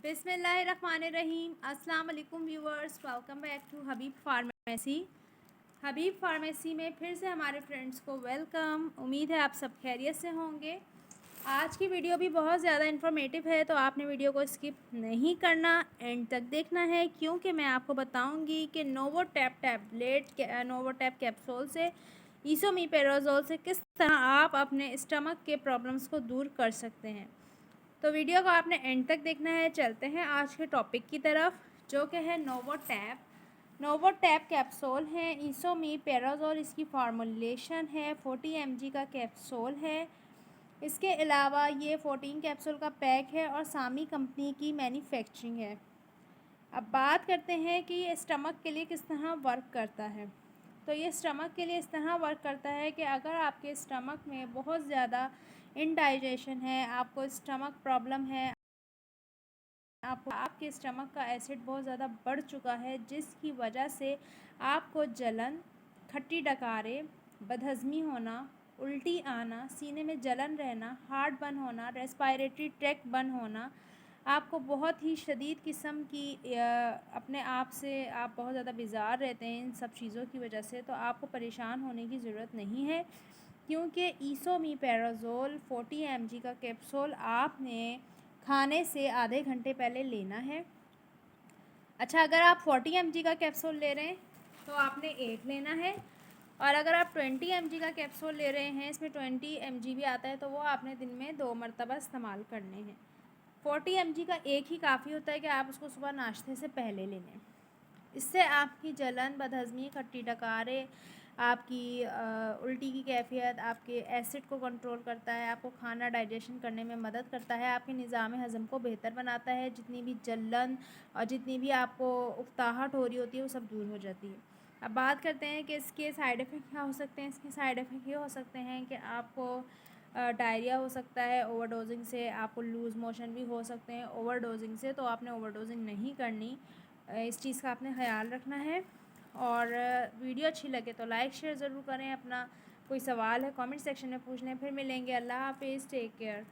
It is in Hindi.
बिस्मिल्लाहिर्रहमानिर्रहीम। अस्सलाम वालेकुम viewers, welcome back to Habib pharmacy. Habib pharmacy में फिर से हमारे फ्रेंड्स को वेलकम। उम्मीद है आप सब खैरियत से होंगे। आज की वीडियो भी बहुत ज़्यादा इन्फॉर्मेटिव है, तो आपने वीडियो को स्किप नहीं करना, एंड तक देखना है, क्योंकि मैं आपको बताऊंगी कि नोवोटैप टैबलेट, नोवोटैप कैप्सूल से, इसोमेपेराजोल से किस तरह आप अपने स्टमक के प्रॉब्लम्स को दूर कर सकते हैं। तो वीडियो को आपने एंड तक देखना है। चलते हैं आज के टॉपिक की तरफ, जो कि है नोवोटैप। नोवोटैप कैप्सूल है इसोमेपेराजोल, इसकी फार्मूलेशन है 40 mg का कैप्सूल है। इसके अलावा ये 14 कैप्सूल का पैक है और सामी कंपनी की मैन्युफैक्चरिंग है। अब बात करते हैं कि ये स्टमक के लिए किस तरह वर्क करता है। तो ये स्टमक के लिए इस तरह वर्क करता है कि अगर आपके स्टमक में बहुत ज़्यादा इनडाइजेशन है, आपको स्टमक प्रॉब्लम है, आपके स्टमक का एसिड बहुत ज़्यादा बढ़ चुका है, जिसकी वजह से आपको जलन, खट्टी डकारे, बदहज़मी होना, उल्टी आना, सीने में जलन रहना, हार्ट बंद होना, रेस्पायरेटरी ट्रैक्ट बंद होना, आपको बहुत ही शदीद किस्म की अपने आप से आप बहुत ज़्यादा बेजार रहते हैं इन सब चीज़ों की वजह से, तो आपको परेशान होने की ज़रूरत नहीं है, क्योंकि इसोमेपेराजोल 40 mg का कैप्सूल आपने खाने से आधे घंटे पहले लेना है। अच्छा, अगर आप 40 mg का कैप्सूल ले रहे हैं तो आपने 8 लेना है, और अगर आप 20 mg का कैप्सूल ले रहे हैं, इसमें 20 mg भी आता है, तो वो आपने दिन में 2 मरतबा इस्तेमाल करने हैं। 40 mg का एक ही काफ़ी होता है कि आप उसको सुबह नाश्ते से पहले ले लें। इससे आपकी जलन, बदहज़मी, खट्टी डकारे, आपकी उल्टी की कैफियत, आपके एसिड को कंट्रोल करता है, आपको खाना डाइजेशन करने में मदद करता है, आपके निज़ाम हज़म को बेहतर बनाता है, जितनी भी जलन और जितनी भी आपको उकताहट हो रही होती है वो सब दूर हो जाती है। अब बात करते हैं कि इसके साइड इफ़ेक्ट क्या हो सकते हैं। इसके साइड इफ़ेक्ट ये हो सकते हैं कि आपको डायरिया हो सकता है ओवरडोजिंग से, आपको लूज़ मोशन भी हो सकते हैं ओवरडोजिंग से, तो आपने ओवरडोजिंग नहीं करनी, इस चीज़ का आपने ख्याल रखना है। और वीडियो अच्छी लगे तो लाइक शेयर ज़रूर करें। अपना कोई सवाल है कमेंट सेक्शन में पूछ लें। फिर मिलेंगे। अल्लाह हाफिज़, टेक केयर।